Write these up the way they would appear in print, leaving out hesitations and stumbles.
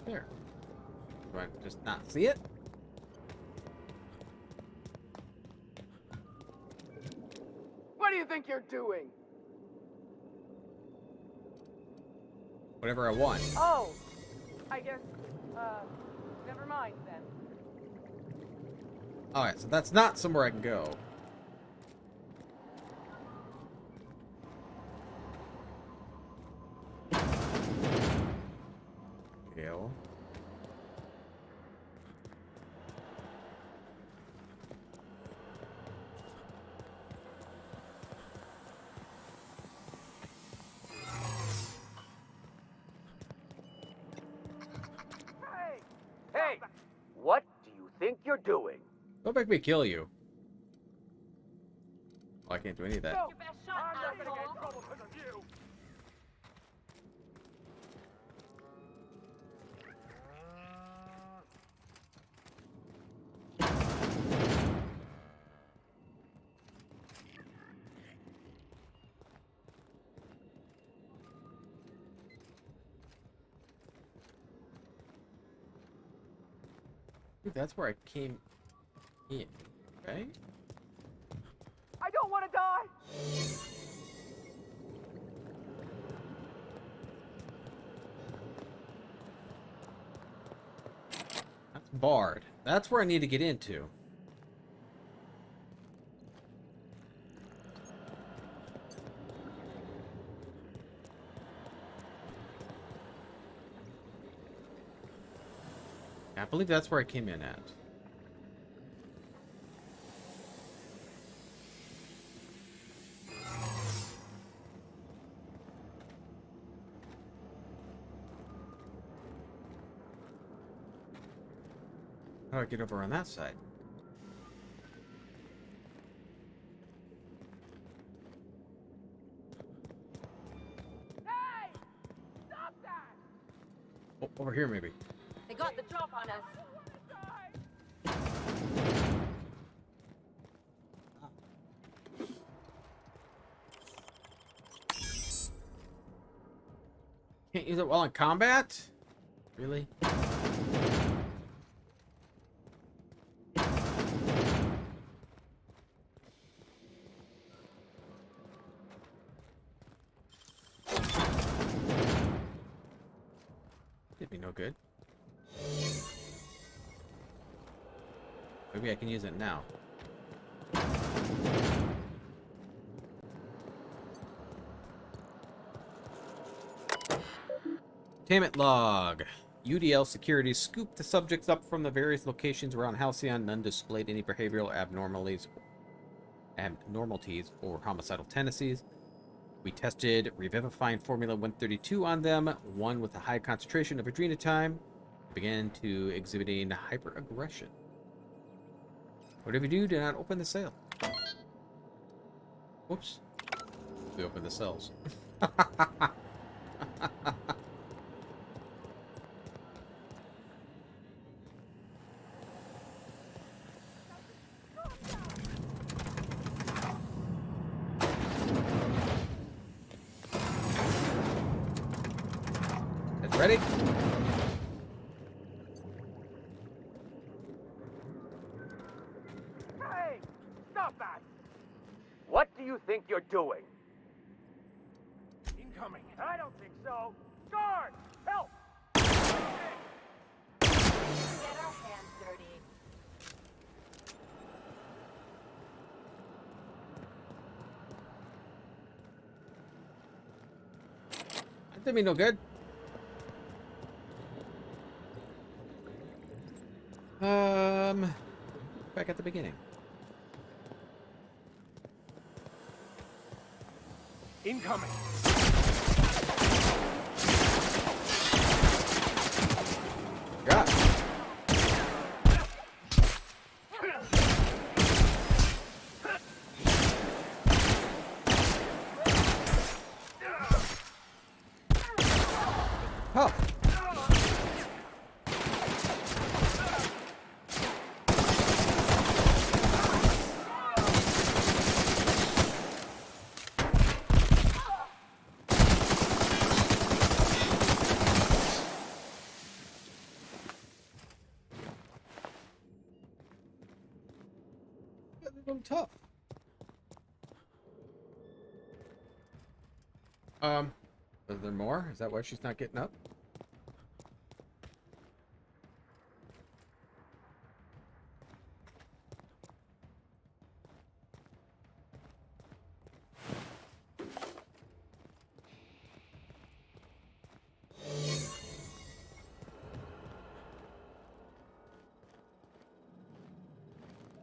Right there. Do I just not see it? What do you think you're doing? Whatever I want. Oh, I guess, never mind then. Alright, so that's not somewhere I can go. Gale. Hey! What do you think you're doing? Don't make me kill you. Oh, I can't do any of that. No, Your best shot, I'm not gonna get in asshole. trouble because of you. Dude, that's where I came in, right? I don't want to die. That's barred. That's where I need to get into. I believe that's where I came in at. How do I get over on that side? Hey! Stop that! Oh, over here, maybe. They got the drop on us. I don't want to die. Can't use it while in combat? Really? Did me no good. Maybe I can use it now. Containment log. UDL security scooped the subjects up from the various locations around Halcyon. None displayed any behavioral abnormalities or homicidal tendencies. We tested Revivifying Formula 132 on them, one with a high concentration of adrenotime. Began to exhibiting hyperaggression. Whatever you do, do not open the cell. Whoops. We opened the cells. Ready? Hey! Stop that! What do you think you're doing? Incoming. I don't think so. Guard! Help! Get our hands dirty. That did me no good. Back at the beginning. Incoming. Yeah. Oh. little tough. Is there more? Is that why she's not getting up?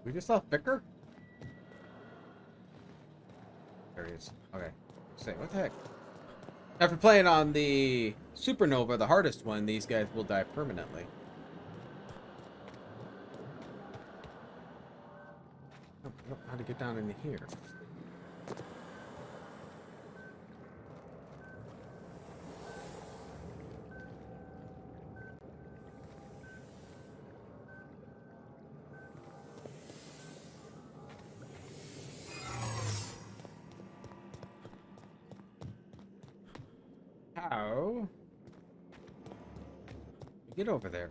We just saw Vicar? There he is. Okay. Say, what the heck? After playing on the Supernova, the hardest one, these guys will die permanently. Oh, I don't know how to get down into here. How? Get over there.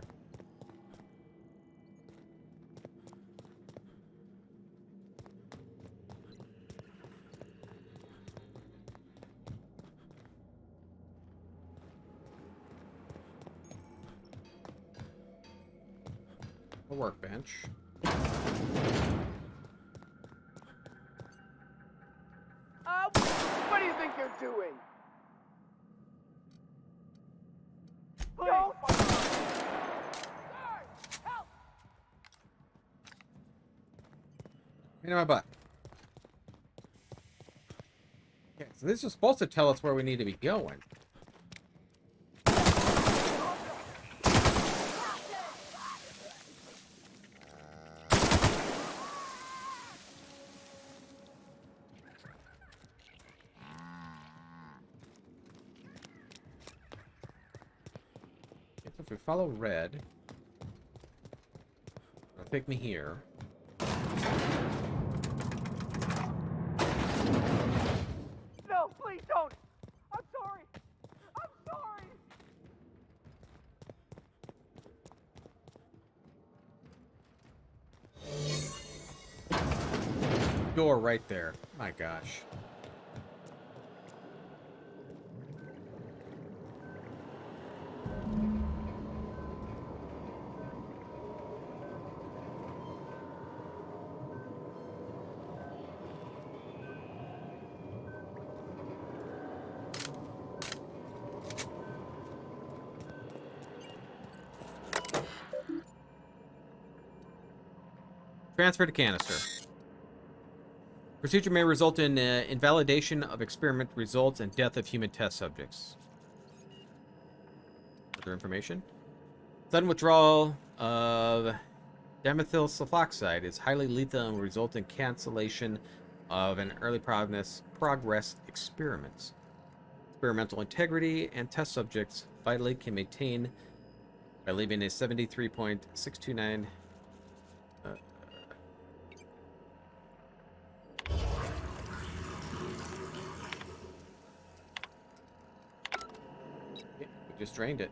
A workbench. What do you think you're doing? Please. No! Into my butt. Okay, so this is supposed to tell us where we need to be going. Okay, so if we follow red, it'll take me here. No, please don't! I'm sorry! I'm sorry! Door right there. My gosh. Transfer to canister. Procedure may result in invalidation of experiment results and death of human test subjects. Further information? Sudden withdrawal of dimethyl sulfoxide is highly lethal and will result in cancellation of an early progress experiments. Experimental integrity and test subjects vitally can maintain by leaving a 73.629 we just drained it.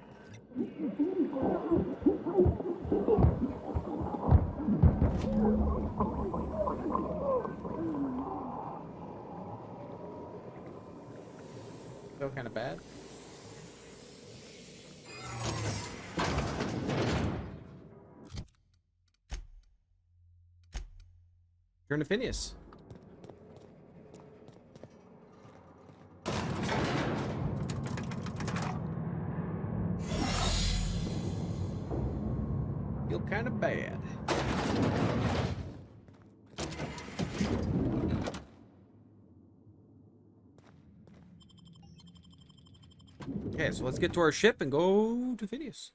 Still kind of bad. Turn to Phineas. Feel kind of bad. Okay, so let's get to our ship and go to Phineas.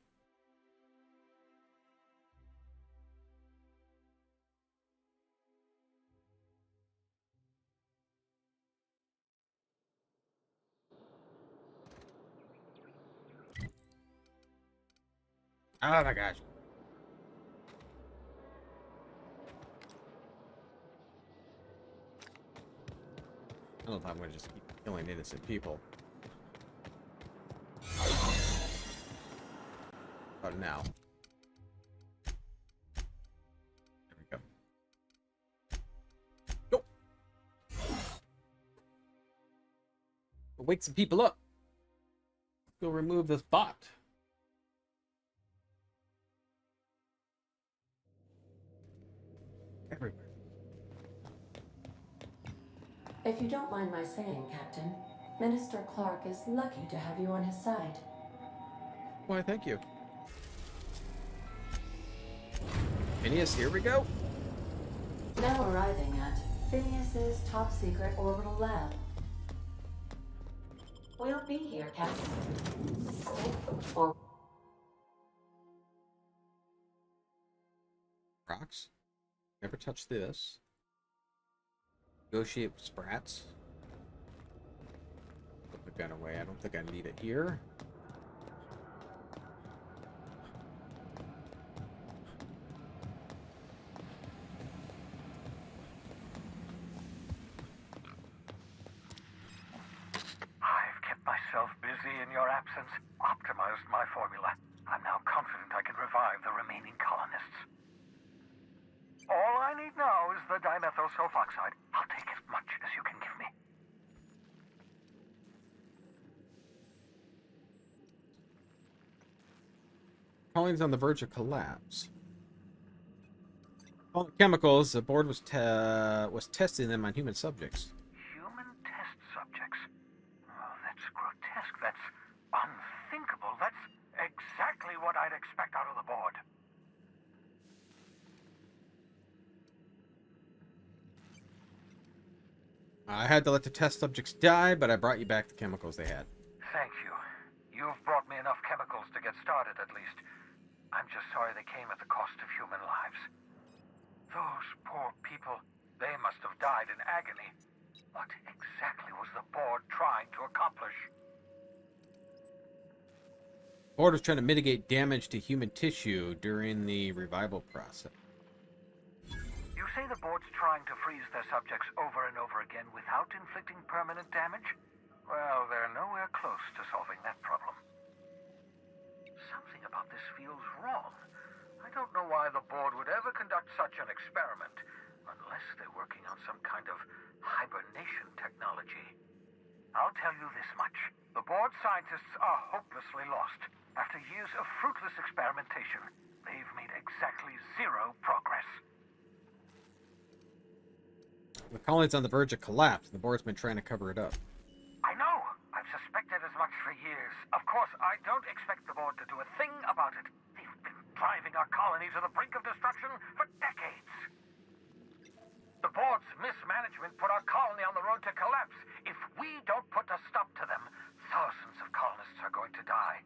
Oh my gosh. I don't know if I'm going to just keep killing innocent people. But now. There we go. Wake some people up. Go remove this bot. Everywhere. If you don't mind my saying, Captain, Minister Clark is lucky to have you on his side. Why, thank you. Phineas, here we go. Now arriving at Phineas's top secret orbital lab. We'll be here, Captain. Or Rocks. Never touch this. Negotiate with sprats. Put the gun away. I don't think I need it here. I've kept myself busy in your absence, optimized my formula. I'm now confident I can revive the remaining colonists. All I need now is the dimethyl sulfoxide. I'll take as much as you can give me. Colony's on the verge of collapse. All the chemicals, the board was testing them on human subjects. Human test subjects? Oh, that's grotesque. That's unthinkable. That's exactly what I'd expect out of the board. I had to let the test subjects die, but I brought you back the chemicals they had. Thank you. You've brought me enough chemicals to get started, at least. I'm just sorry they came at the cost of human lives. Those poor people, they must have died in agony. What exactly was the board trying to accomplish? The board was trying to mitigate damage to human tissue during the revival process. You say the board's trying to freeze their subjects over and over again without inflicting permanent damage? Well, they're nowhere close to solving that problem. Something about this feels wrong. I don't know why the board would ever conduct such an experiment, unless they're working on some kind of hibernation technology. I'll tell you this much. The board scientists are hopelessly lost. After years of fruitless experimentation, they've made exactly zero progress. The colony's on the verge of collapse, and the board's been trying to cover it up. I know. I've suspected as much for years. Of course, I don't expect the board to do a thing about it. They've been driving our colony to the brink of destruction for decades. The board's mismanagement put our colony on the road to collapse. If we don't put a stop to them, thousands of colonists are going to die.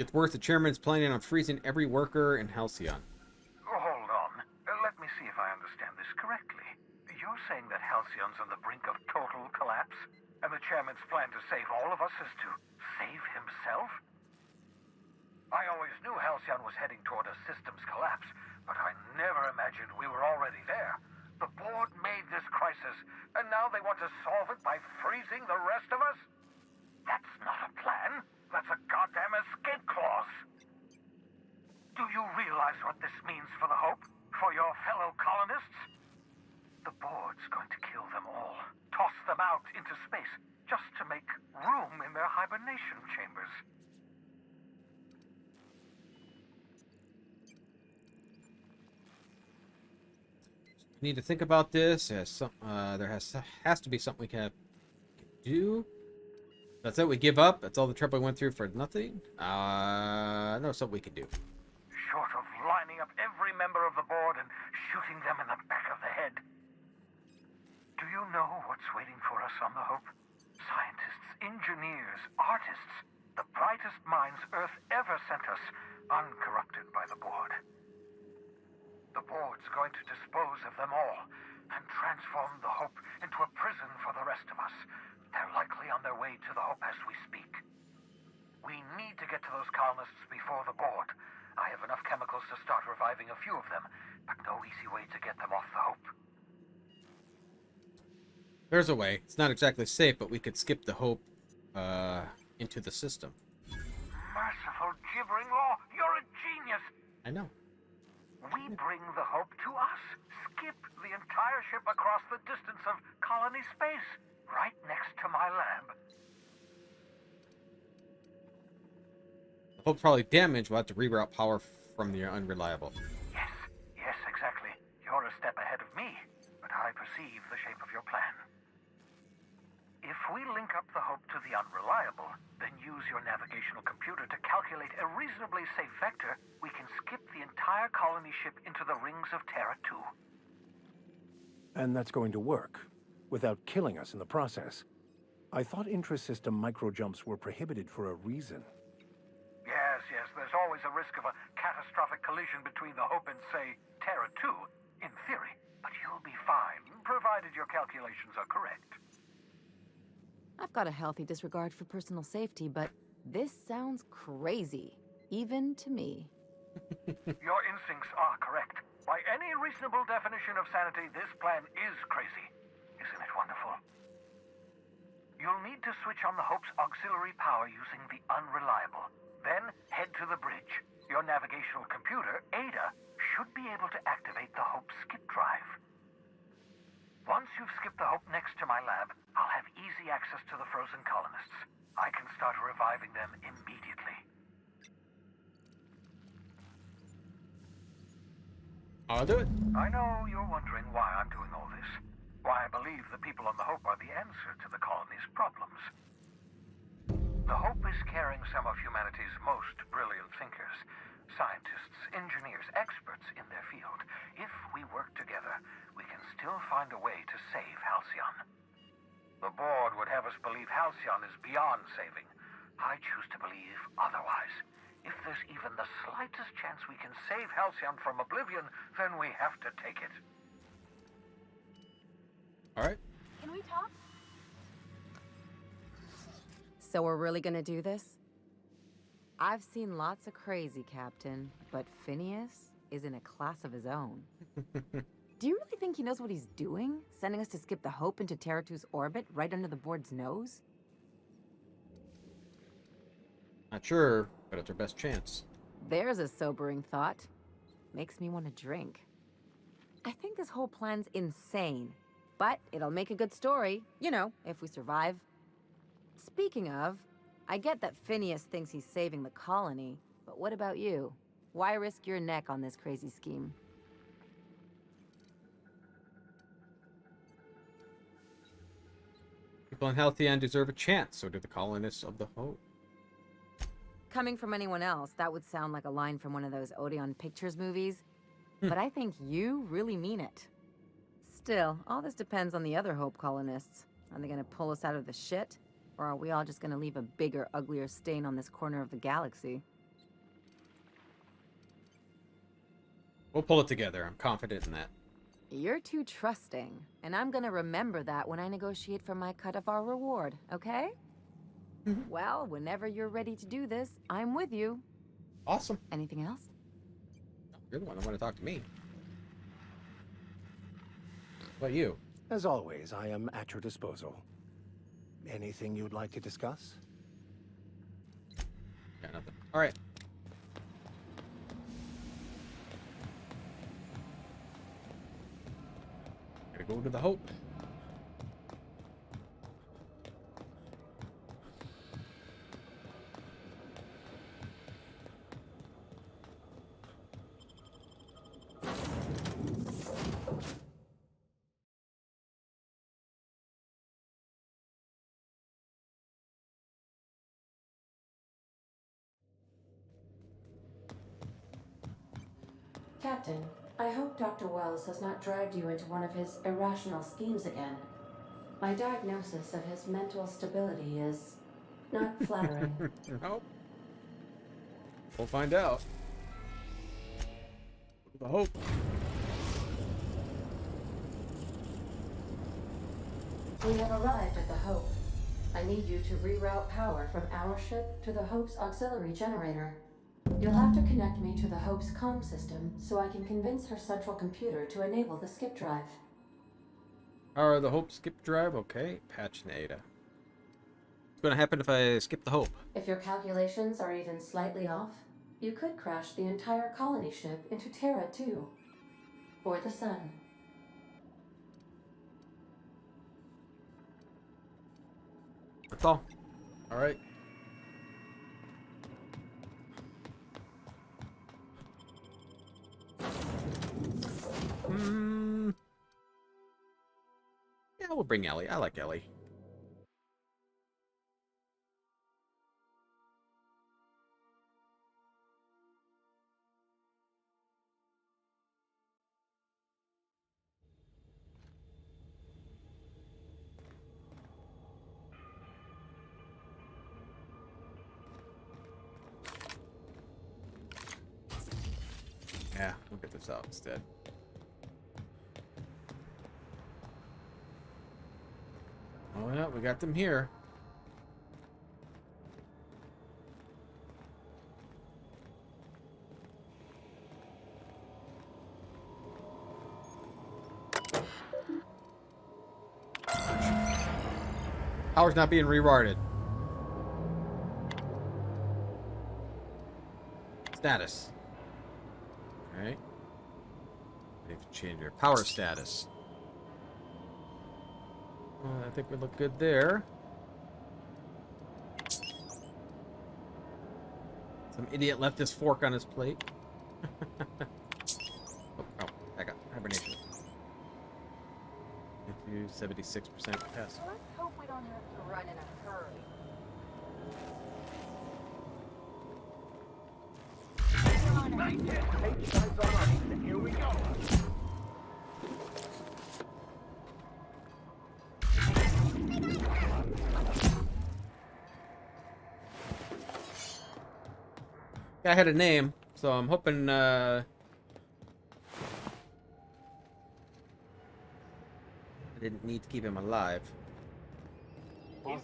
It's worse, the chairman's planning on freezing every worker in Halcyon. Hold on. Let me see if I understand this correctly. You're saying that Halcyon's on the brink of total collapse? And the chairman's plan to save all of us is to save himself? I always knew Halcyon was heading toward a systems collapse, but I never imagined we were already there. The board made this crisis, and now they want to solve it by freezing the rest of us? That's not a plan. That's a goddamn escape clause. Do you realize what this means for the Hope? For your fellow colonists? The board's going to kill them all. Toss them out into space, just to make room in their hibernation chambers. We need to think about this. There has to be something we can do. That's it. We give up. That's all the trouble we went through for nothing. No, something we can do. Short of lining up every member of the board and shooting them in the back of the head. Do you know what's waiting for us on the Hope? Scientists, engineers, artists, the brightest minds Earth ever sent us, uncorrupted by the board. The board's going to dispose of them all and transform the Hope into a prison for the rest of us. They're likely on their way to the Hope as we speak. We need to get to those colonists before the board. I have enough chemicals to start reviving a few of them, but no easy way to get them off the Hope. There's a way. It's not exactly safe, but we could skip the Hope into the system. Merciful gibbering law, you're a genius! I know. We bring the Hope to us. Skip the entire ship across the distance of colony space. Right my lab. The Hope's probably damaged. We'll have to reroute power from the unreliable. Yes, exactly. You're a step ahead of me, but I perceive the shape of your plan. If we link up the Hope to the unreliable, then use your navigational computer to calculate a reasonably safe vector, we can skip the entire colony ship into the rings of Terra 2. And that's going to work, without killing us in the process. I thought intra-system microjumps were prohibited for a reason. Yes, there's always a risk of a catastrophic collision between the Hope and, say, Terra 2, in theory. But you'll be fine, provided your calculations are correct. I've got a healthy disregard for personal safety, but this sounds crazy, even to me. Your instincts are correct. By any reasonable definition of sanity, this plan is crazy. Isn't it wonderful? You'll need to switch on the Hope's auxiliary power using the unreliable. Then head to the bridge. Your navigational computer, Ada, should be able to activate the Hope's skip drive. Once you've skipped the Hope next to my lab, I'll have easy access to the frozen colonists. I can start reviving them immediately. I'll do it. I know you're wondering why I'm doing all this. Why I believe the people on the Hope are the answer to the colony's problems. The Hope is carrying some of humanity's most brilliant thinkers. Scientists, engineers, experts in their field. If we work together, we can still find a way to save Halcyon. The board would have us believe Halcyon is beyond saving. I choose to believe otherwise. If there's even the slightest chance we can save Halcyon from oblivion, then we have to take it. All right. Can we talk? So we're really gonna do this? I've seen lots of crazy, Captain, but Phineas is in a class of his own. Do you really think he knows what he's doing? Sending us to skip the Hope into Terra 2's orbit right under the board's nose? Not sure, but it's our best chance. There's a sobering thought. Makes me want to drink. I think this whole plan's insane, but it'll make a good story, you know, if we survive. Speaking of, I get that Phineas thinks he's saving the colony, but what about you? Why risk your neck on this crazy scheme? People on Halcyon deserve a chance, so do the colonists of the Hope. Coming from anyone else, that would sound like a line from one of those Odeon Pictures movies, but I think you really mean it. Still, all this depends on the other Hope colonists. Are they gonna pull us out of the shit? Or are we all just gonna leave a bigger, uglier stain on this corner of the galaxy? We'll pull it together. I'm confident in that. You're too trusting, and I'm gonna remember that when I negotiate for my cut of our reward, okay? Well, whenever you're ready to do this, I'm with you. Awesome. Anything else? You're the one that want to talk to me. What about you? As always, I am at your disposal. Anything you'd like to discuss? Got nothing. All right. Gotta go to the Hope. Captain, I hope Dr. Wells has not dragged you into one of his irrational schemes again. My diagnosis of his mental stability is not flattering. Nope. We'll find out. Go to the Hope. We have arrived at the Hope. I need you to reroute power from our ship to the Hope's auxiliary generator. You'll have to connect me to the Hope's comm system so I can convince her central computer to enable the skip drive. Power the Hope skip drive. Okay. Patch and Ada. What's going to happen if I skip the Hope? If your calculations are even slightly off, you could crash the entire colony ship into Terra 2. Or the sun. That's all. All right. Yeah, we'll bring Ellie. I like Ellie. Yeah, we'll get this out instead. Oh yeah, we got them here. Power's not being rewarded. Status. Alright. We have to change our power status. I think we look good there. Some idiot left his fork on his plate. oh, I got hibernation. 76% capacity. Let's hope we don't have to run in a hurry. Here we go. Guy had a name, so I'm hoping I didn't need to keep him alive. Oh,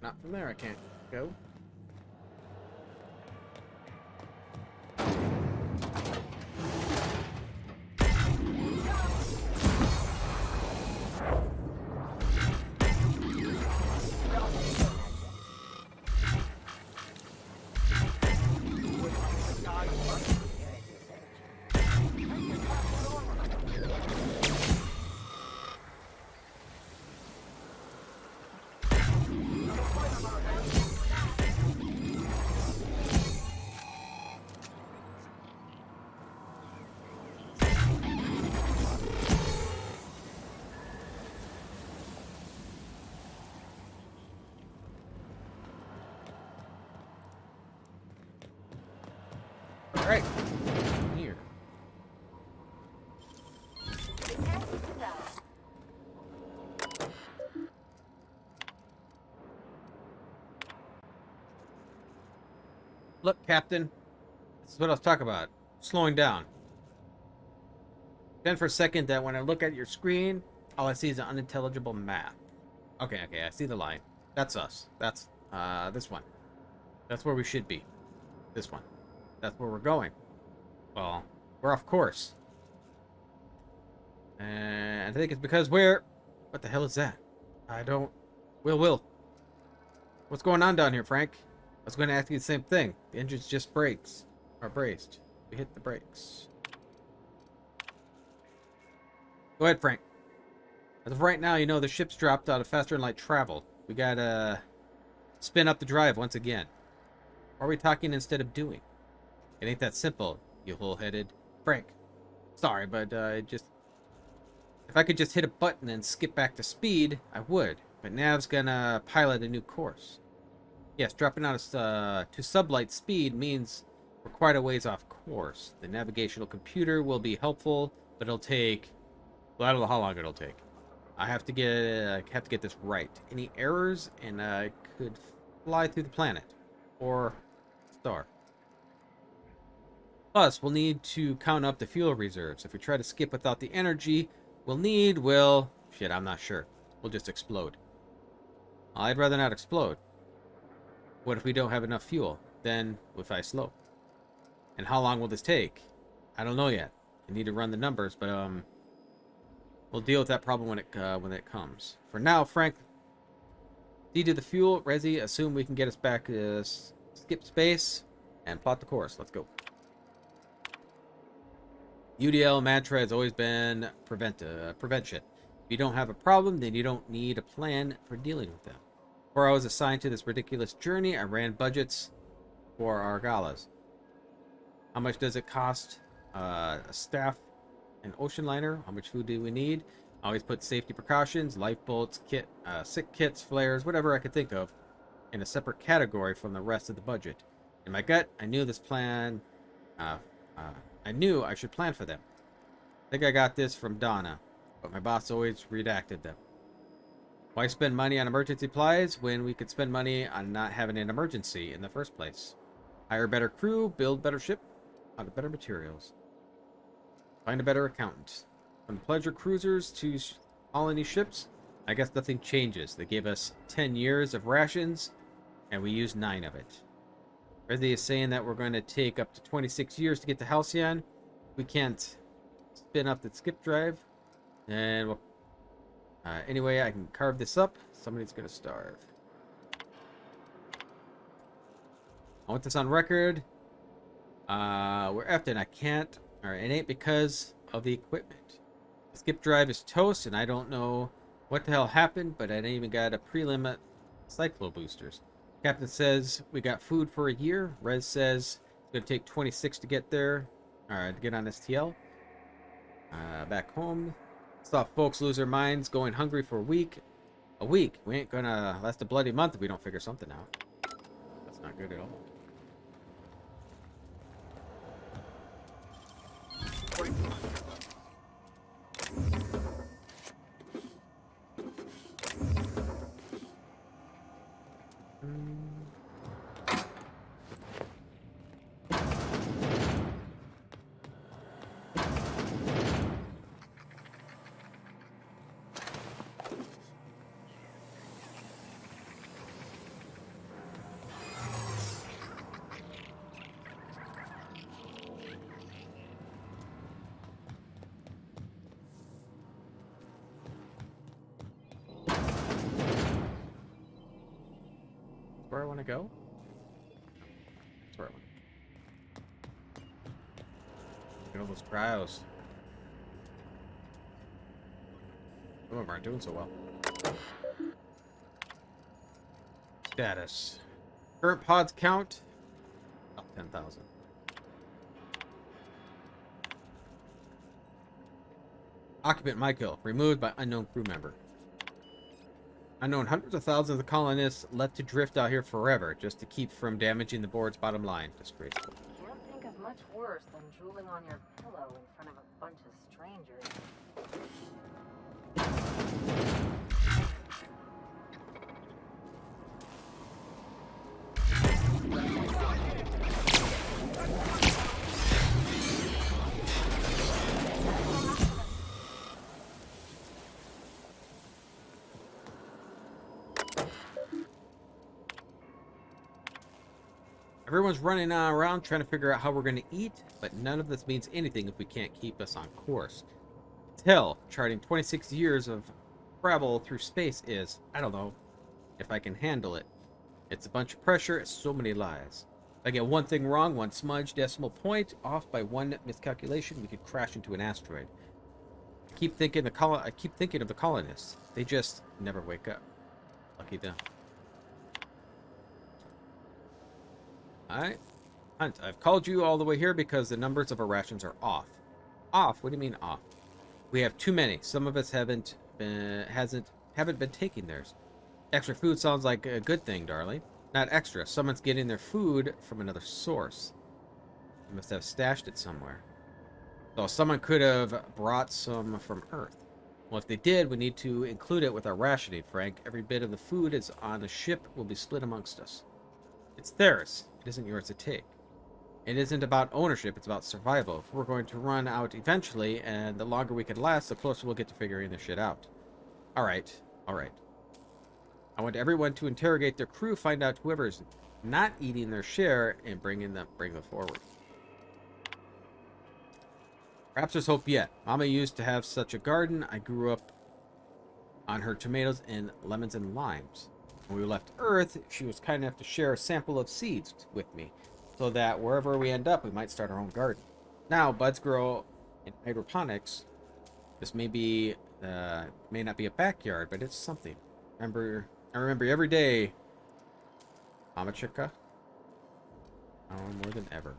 not from there, I can't go. Alright. Here. Look, Captain. This is what I was talking about. Slowing down. Then for a second that when I look at your screen, all I see is an unintelligible map. Okay, I see the line. That's us. That's this one. That's where we should be. This one. That's where we're going. Well, we're off course. And I think it's because we're... What the hell is that? I don't... Will. What's going on down here, Frank? I was going to ask you the same thing. The engine's just brakes. Or braced. We hit the brakes. Go ahead, Frank. As of right now, you know the ship's dropped out of faster than light travel. We gotta spin up the drive once again. What are we talking instead of doing? It ain't that simple, you hull-headed Frank. Sorry, but just... If I could just hit a button and skip back to speed, I would. But Nav's gonna pilot a new course. Yes, dropping out to sublight speed means we're quite a ways off course. The navigational computer will be helpful, but it'll take... Well, I don't know how long it'll take. I have to get this right. Any errors, and I could fly through the planet. Or star. Plus, we'll need to count up the fuel reserves. If we try to skip without the energy we'll need, well... Shit, I'm not sure. We'll just explode. I'd rather not explode. What if we don't have enough fuel? than if I slow. And how long will this take? I don't know yet. I need to run the numbers, but we'll deal with that problem when it comes. For now, Frank, see to the fuel. Resi, assume we can get us back to skip space and plot the course. Let's go. UDL mantra has always been prevention. If you don't have a problem, then you don't need a plan for dealing with them. Before I was assigned to this ridiculous journey, I ran budgets for our galas. How much does it cost a staff an ocean liner? How much food do we need? I always put safety precautions, lifeboats, sick kits, flares, whatever I could think of, in a separate category from the rest of the budget. In my gut, I knew I knew I should plan for them. I think I got this from Donna, but my boss always redacted them. Why spend money on emergency supplies when we could spend money on not having an emergency in the first place? Hire better crew, build better ship, out of better materials. Find a better accountant. From pleasure cruisers to colony ships, I guess nothing changes. They gave us 10 years of rations, and we used 9 of it. Resi is saying that we're going to take up to 26 years to get to Halcyon. We can't spin up the skip drive. And we'll, anyway, I can carve this up. Somebody's going to starve. I want this on record. We're effed and I can't. Alright, it ain't because of the equipment. The skip drive is toast, and I don't know what the hell happened, but I didn't even got a prelimit cyclo boosters. Captain says we got food for a year. Rez says it's going to take 26 to get there. Alright, to get on STL. Back home. Saw folks lose their minds going hungry for a week. A week? We ain't gonna last a bloody month if we don't figure something out. That's not good at all. Where I want to go? That's where I want to go. Look at all those cryos. Some of them aren't doing so well. Status. Current pods count. About 10,000. Occupant Michael. Removed by unknown crew member. Unknown hundreds of thousands of colonists left to drift out here forever just to keep from damaging the board's bottom line. Disgraceful. Can't think of much worse than drooling on your pillow in front of a bunch of strangers. Everyone's running around trying to figure out how we're going to eat, but none of this means anything if we can't keep us on course. Hell, charting 26 years of travel through space is, I don't know, if I can handle it. It's a bunch of pressure, it's so many lies. If I get one thing wrong, one smudge decimal point off by one miscalculation, we could crash into an asteroid. I keep thinking of the colonists. They just never wake up. Lucky them. Alright. Hunt, I've called you all the way here because the numbers of our rations are off. Off? What do you mean off? We have too many. Some of us haven't been taking theirs. Extra food sounds like a good thing, darling. Not extra. Someone's getting their food from another source. They must have stashed it somewhere. So someone could have brought some from Earth. Well, if they did, we need to include it with our rationing, Frank. Every bit of the food is on the ship will be split amongst us. It's theirs. It isn't yours to take. It isn't about ownership, it's about survival. If we're going to run out eventually, and the longer we can last, the closer we'll get to figuring this shit out. Alright, alright. I want everyone to interrogate their crew, find out whoever's not eating their share and bring them forward. Perhaps there's hope yet. Mama used to have such a garden. I grew up on her tomatoes and lemons and limes. When we left Earth, she was kind enough to share a sample of seeds with me, so that wherever we end up, we might start our own garden. Now, buds grow in hydroponics. This may not be a backyard, but it's something. I remember every day, Mama Chica. Oh, more than ever.